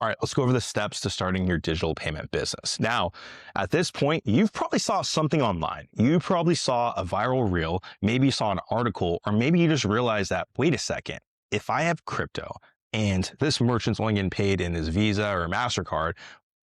All right, let's go over the steps to starting your digital payment business. Now, at this point, you've probably saw something online. You probably saw a viral reel, maybe you saw an article, or maybe you just realized that, wait a second, if I have crypto and this merchant's only getting paid in his Visa or MasterCard,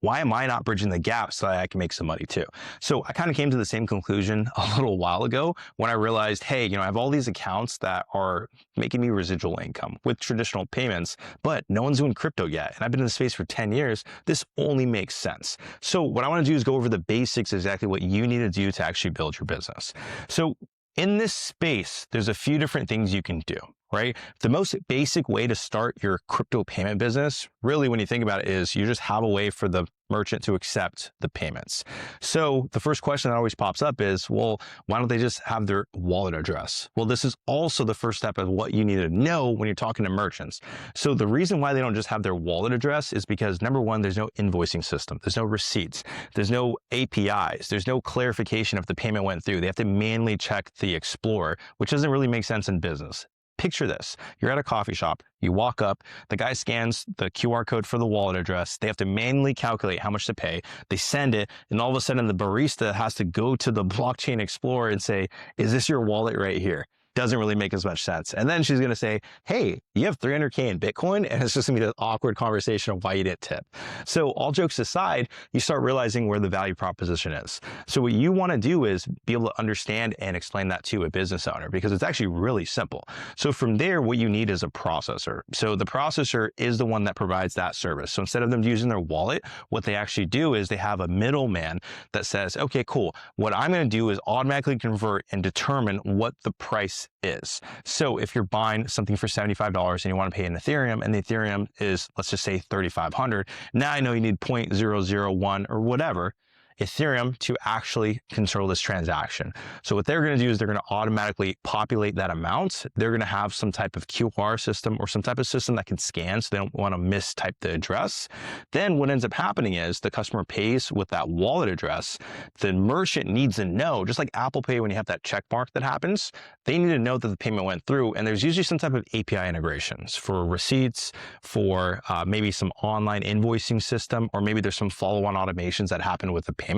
why am I not bridging the gap so that I can make some money too? So I kind of came to the same conclusion a little while ago when I realized, hey, I have all these accounts that are making me residual income with traditional payments, but no one's doing crypto yet. And I've been in the space for 10 years. This only makes sense. So what I want to do is go over the basics, exactly what you need to do to actually build your business. So in this space, there's a few different things you can do, right? The most basic way to start your crypto payment business, really, when you think about it, is you just have a way for the merchant to accept the payments. So the first question that always pops up is, well, why don't they just have their wallet address? Well, this is also the first step of what you need to know when you're talking to merchants. So the reason why they don't just have their wallet address is because, number one, there's no invoicing system. There's no receipts. There's no APIs. There's no clarification if the payment went through. They have to manually check the Explorer, which doesn't really make sense in business. Picture this. You're at a coffee shop. You walk up, the guy scans the QR code for the wallet address. They have to manually calculate how much to pay. They send it, and all of a sudden the barista has to go to the blockchain explorer and say, is this your wallet right here? Doesn't really make as much sense. And then she's going to say, hey, you have 300K in Bitcoin. And it's just going to be an awkward conversation of why you didn't tip. So all jokes aside, you start realizing where the value proposition is. So what you want to do is be able to understand and explain that to a business owner, because it's actually really simple. So from there, what you need is a processor. So the processor is the one that provides that service. So instead of them using their wallet, what they actually do is they have a middleman that says, okay, cool. What I'm going to do is automatically convert and determine what the price is. So if you're buying something for $75 and you want to pay in Ethereum, and the Ethereum is, let's just say 3,500, now I know you need 0.001 or whatever Ethereum to actually control this transaction. So what they're going to do is they're going to automatically populate that amount. They're going to have some type of QR system or some type of system that can scan, so they don't want to mistype the address. Then what ends up happening is the customer pays with that wallet address. The merchant needs to know, just like Apple Pay, when you have that check mark that happens, they need to know that the payment went through. And there's usually some type of API integrations for receipts, for maybe some online invoicing system, or maybe there's some follow-on automations that happen with the payment.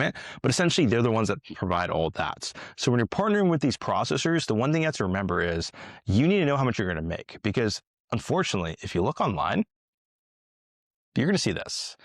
But essentially, they're the ones that provide all that. So when you're partnering with these processors, the one thing you have to remember is you need to know how much you're going to make, because unfortunately, if you look online, you're going to see this.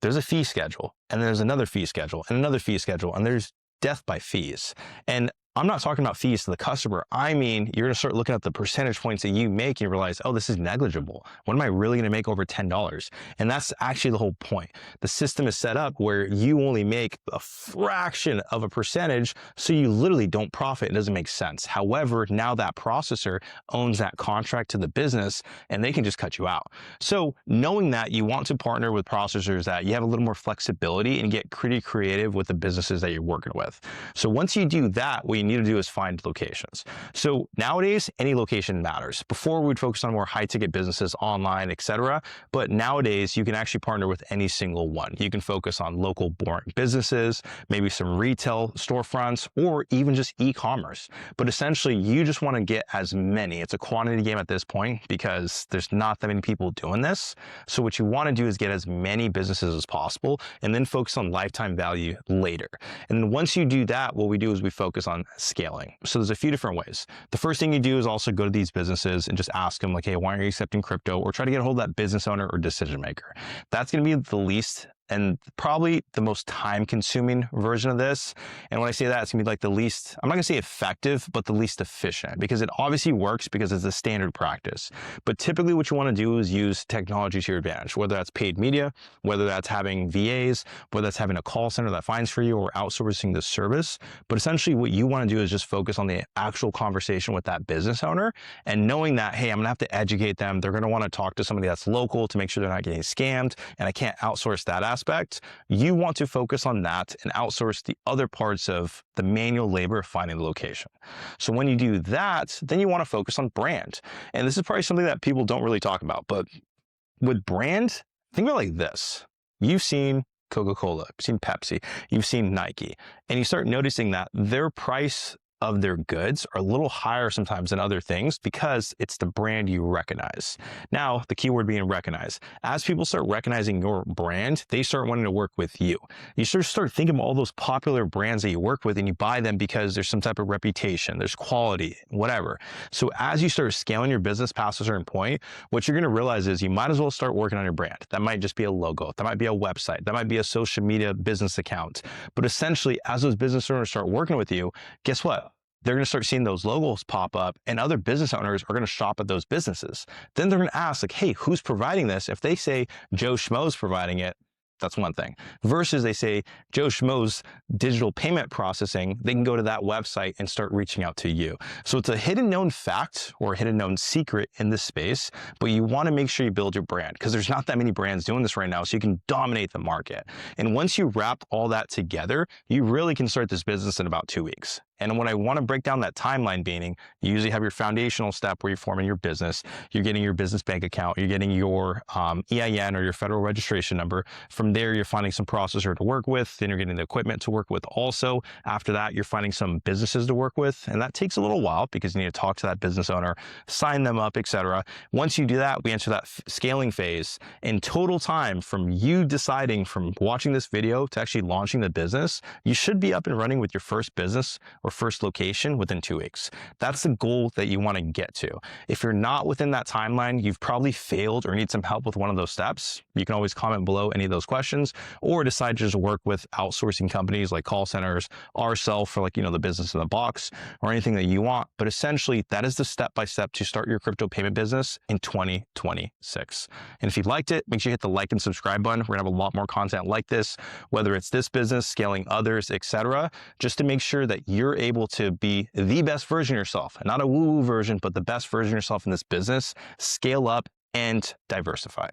There's a fee schedule, and there's another fee schedule, and another fee schedule, and there's death by fees. And I'm not talking about fees to the customer. I mean, you're going to start looking at the percentage points that you make and you realize, oh, this is negligible. When am I really going to make over $10? And that's actually the whole point. The system is set up where you only make a fraction of a percentage, so you literally don't profit. It doesn't make sense. However, now that processor owns that contract to the business and they can just cut you out. So knowing that, you want to partner with processors that you have a little more flexibility and get pretty creative with the businesses that you're working with. So once you do that, what you need to do is find locations. So nowadays, any location matters. Before, we'd focus on more high-ticket businesses, online, etc. But nowadays, you can actually partner with any single one. You can focus on local, boring businesses, maybe some retail storefronts, or even just e-commerce. But essentially, you just want to get as many. It's a quantity game at this point because there's not that many people doing this. So what you want to do is get as many businesses as possible and then focus on lifetime value later. And once you do that, what we do is we focus on scaling. So there's a few different ways. The first thing you do is also go to these businesses and just ask them, like, hey, why aren't you accepting crypto? Or try to get a hold of that business owner or decision maker. That's going to be the least and probably the most time-consuming version of this. And when I say that, it's gonna be like the least, I'm not gonna say effective, but the least efficient, because it obviously works because it's a standard practice. But typically what you wanna do is use technology to your advantage, whether that's paid media, whether that's having VAs, whether that's having a call center that finds for you, or outsourcing the service. But essentially what you wanna do is just focus on the actual conversation with that business owner, and knowing that, hey, I'm gonna have to educate them. They're gonna wanna talk to somebody that's local to make sure they're not getting scammed, and I can't outsource that aspect. You want to focus on that and outsource the other parts of the manual labor of finding the location. So when you do that, then you want to focus on brand. And this is probably something that people don't really talk about, but with brand, think about it like this. You've seen Coca-Cola, you've seen Pepsi, you've seen Nike, and you start noticing that their price of their goods are a little higher sometimes than other things because it's the brand you recognize. Now, the keyword being recognize. As people start recognizing your brand, they start wanting to work with you. You start thinking of all those popular brands that you work with and you buy them because there's some type of reputation, there's quality, whatever. So as you start scaling your business past a certain point, what you're going to realize is you might as well start working on your brand. That might just be a logo. That might be a website. That might be a social media business account. But essentially, as those business owners start working with you, guess what? They're going to start seeing those logos pop up and other business owners are going to shop at those businesses. Then they're going to ask like, hey, who's providing this? If they say Joe Schmo's providing it, that's one thing. Versus they say Joe Schmo's digital payment processing, they can go to that website and start reaching out to you. So it's a hidden known fact or a hidden known secret in this space, but you want to make sure you build your brand because there's not that many brands doing this right now, so you can dominate the market. And once you wrap all that together, you really can start this business in about 2 weeks. And when I want to break down that timeline, meaning you usually have your foundational step where you're forming your business, you're getting your business bank account, you're getting your EIN or your federal registration number. From there, you're finding some processor to work with, then you're getting the equipment to work with also. After that, you're finding some businesses to work with, and that takes a little while because you need to talk to that business owner, sign them up, etc. Once you do that, we enter that scaling phase. In total time from you deciding from watching this video to actually launching the business, you should be up and running with your first business or first location within 2 weeks. That's the goal that you want to get to. If you're not within that timeline, you've probably failed or need some help with one of those steps. You can always comment below any of those questions or decide to just work with outsourcing companies like call centers, ourselves for like, the business in the box or anything that you want. But essentially that is the step-by-step to start your crypto payment business in 2026. And if you liked it, make sure you hit the like and subscribe button. We're gonna have a lot more content like this, whether it's this business, scaling others, etc., just to make sure that you're able to be the best version of yourself, not a woo-woo version, but the best version of yourself in this business, scale up and diversify.